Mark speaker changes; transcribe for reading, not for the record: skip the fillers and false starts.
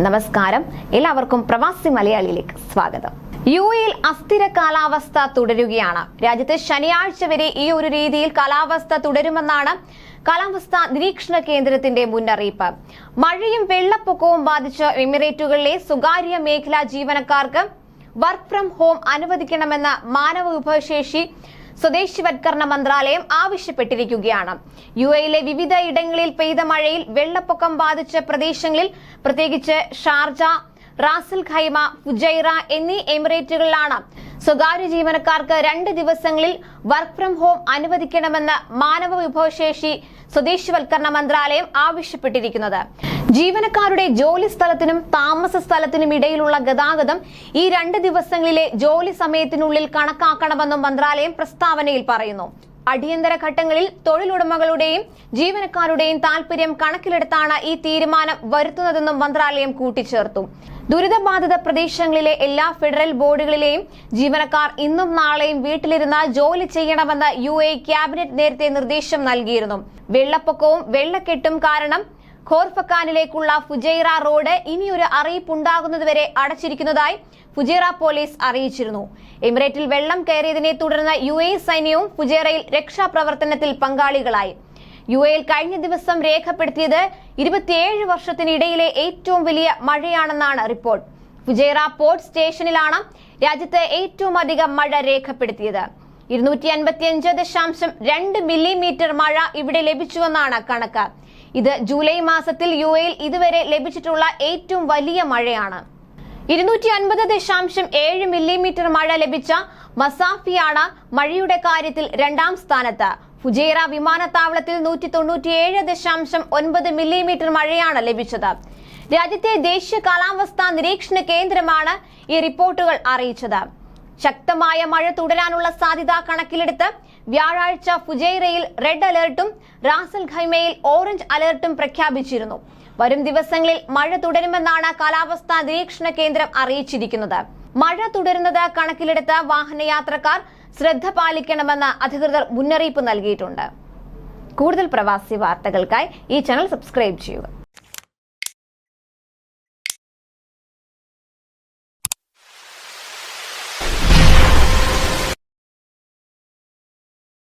Speaker 1: നമസ്കാരം, എല്ലാവർക്കും പ്രവാസി മലയാളിയിലേക്ക് സ്വാഗതം. യുഎഇയിൽ അസ്ഥിര കാലാവസ്ഥ തുടരുകയാണ്. രാജ്യത്ത് ശനിയാഴ്ച വരെ ഈ ഒരു രീതിയിൽ കാലാവസ്ഥ തുടരുമെന്നാണ് കാലാവസ്ഥാ നിരീക്ഷണ കേന്ദ്രത്തിന്റെ മുന്നറിയിപ്പ്. മഴയും വെള്ളപ്പൊക്കവും ബാധിച്ച എമിറേറ്റുകളിലെ സ്വകാര്യ മേഖലാ ജീവനക്കാർക്ക് വർക്ക് ഫ്രം ഹോം അനുവദിക്കണമെന്ന മാനവ വിഭവശേഷി സ്വദേശിവത്കരണ മന്ത്രാലയം ആവശ്യപ്പെട്ടിരിക്കുകയാണ്. യുഎഇയിലെ വിവിധ ഇടങ്ങളിൽ പെയ്ത മഴയിൽ വെള്ളപ്പൊക്കം ബാധിച്ച പ്രദേശങ്ങളിൽ പ്രത്യേകിച്ച് ഷാർജ, റാസൽ ഖൈമ, ഫുജൈറ എന്നീ എമിറേറ്റുകളിലാണ് സ്വകാര്യ ജീവനക്കാർക്ക് 2 ദിവസങ്ങളിൽ വർക്ക് ഫ്രം ഹോം അനുവദിക്കണമെന്ന് മാനവ വിഭവശേഷി സ്വദേശിവത്കരണ മന്ത്രാലയം ആവശ്യപ്പെട്ടിരിക്കുന്നത്. ജീവനക്കാരുടെ ജോലി സ്ഥലത്തിനും താമസ സ്ഥലത്തിനും ഇടയിലുള്ള ഗതാഗതം ഈ 2 ദിവസങ്ങളിലെ ജോലി സമയത്തിനുള്ളിൽ കണക്കാക്കണമെന്നും മന്ത്രാലയം പ്രസ്താവനയിൽ പറയുന്നു. അടിയന്തര ഘട്ടങ്ങളിൽ തൊഴിലുടമകളുടെയും ജീവനക്കാരുടെയും താൽപര്യം കണക്കിലെടുത്താണ് ഈ തീരുമാനം വരുത്തുന്നതെന്നും മന്ത്രാലയം കൂട്ടിച്ചേർത്തു. ദുരിതബാധിത പ്രദേശങ്ങളിലെ എല്ലാ ഫെഡറൽ ബോർഡുകളിലെയും ജീവനക്കാർ ഇന്നും നാളെയും വീട്ടിലിരുന്ന് ജോലി ചെയ്യണമെന്ന് യുഎഇ ക്യാബിനറ്റ് നേരത്തെ നിർദ്ദേശം നൽകിയിരുന്നു. വെള്ളപ്പൊക്കവും വെള്ളക്കെട്ടും കാരണം ഖോർഫക്കാനിലേക്കുള്ള ഫുജൈറ റോഡ് ഇനിയൊരു അറിയിപ്പുണ്ടാകുന്നതുവരെ അടച്ചിരിക്കുന്നതായി ഫുജൈറ പോലീസ് അറിയിച്ചിരുന്നു. എമിറേറ്റിൽ വെള്ളം കയറിയതിനെ തുടർന്ന് യുഎഇ സൈന്യവും ഫുജൈറയിൽ രക്ഷാപ്രവർത്തനത്തിൽ പങ്കാളികളായി. യുഎഇയിൽ കഴിഞ്ഞ ദിവസം രേഖപ്പെടുത്തിയത് 27 വർഷത്തിനിടയിലെ ഏറ്റവും വലിയ മഴയാണെന്നാണ് റിപ്പോർട്ട്. ഫുജൈറ പോർട്ട് സ്റ്റേഷനിലാണ് രാജ്യത്ത് ഏറ്റവും അധികം മഴ രേഖപ്പെടുത്തിയത്. 255.2 മില്ലിമീറ്റർ മഴ ഇവിടെ ലഭിച്ചുവെന്നാണ് കണക്ക്. ഇത് ജൂലൈ മാസത്തിൽ യുഎഇയിൽ ഇതുവരെ ലഭിച്ചിട്ടുള്ള ഏറ്റവും വലിയ മഴയാണ്. 250.7 മില്ലിമീറ്റർ മഴ ലഭിച്ച മസാഫിയാണ് മഴയുടെ കാര്യത്തിൽ 2ാം സ്ഥാനത്ത്. ഫുജൈറ വിമാനത്താവളത്തിൽ 197.9 മില്ലിമീറ്റർ മഴയാണ് ലഭിച്ചത്. രാജ്യത്തെ ദേശീയ കാലാവസ്ഥാ നിരീക്ഷണ കേന്ദ്രമാണ് ഈ റിപ്പോർട്ടുകൾ അറിയിച്ചത്. ശക്തമായ മഴ തുടരാനുള്ള സാധ്യത കണക്കിലെടുത്ത് വ്യാഴാഴ്ച ഫുജൈറയിൽ റെഡ് അലർട്ടും റാസൽ ഖൈമയിൽ ഓറഞ്ച് അലർട്ടും പ്രഖ്യാപിച്ചിരുന്നു. വരും ദിവസങ്ങളിൽ മഴ തുടരുമെന്നാണ് കാലാവസ്ഥാ നിരീക്ഷണ കേന്ദ്രം അറിയിച്ചിരിക്കുന്നത്. മഴ തുടരുന്നത് കണക്കിലെടുത്ത് വാഹനയാത്രക്കാർ ശ്രദ്ധ പാലിക്കണമെന്ന് അധികൃതർ മുന്നറിയിപ്പ് നൽകിയിട്ടുണ്ട്. കൂടുതൽ പ്രവാസി വാർത്തകൾക്കായി ഈ ചാനൽ സബ്സ്ക്രൈബ് ചെയ്യുക.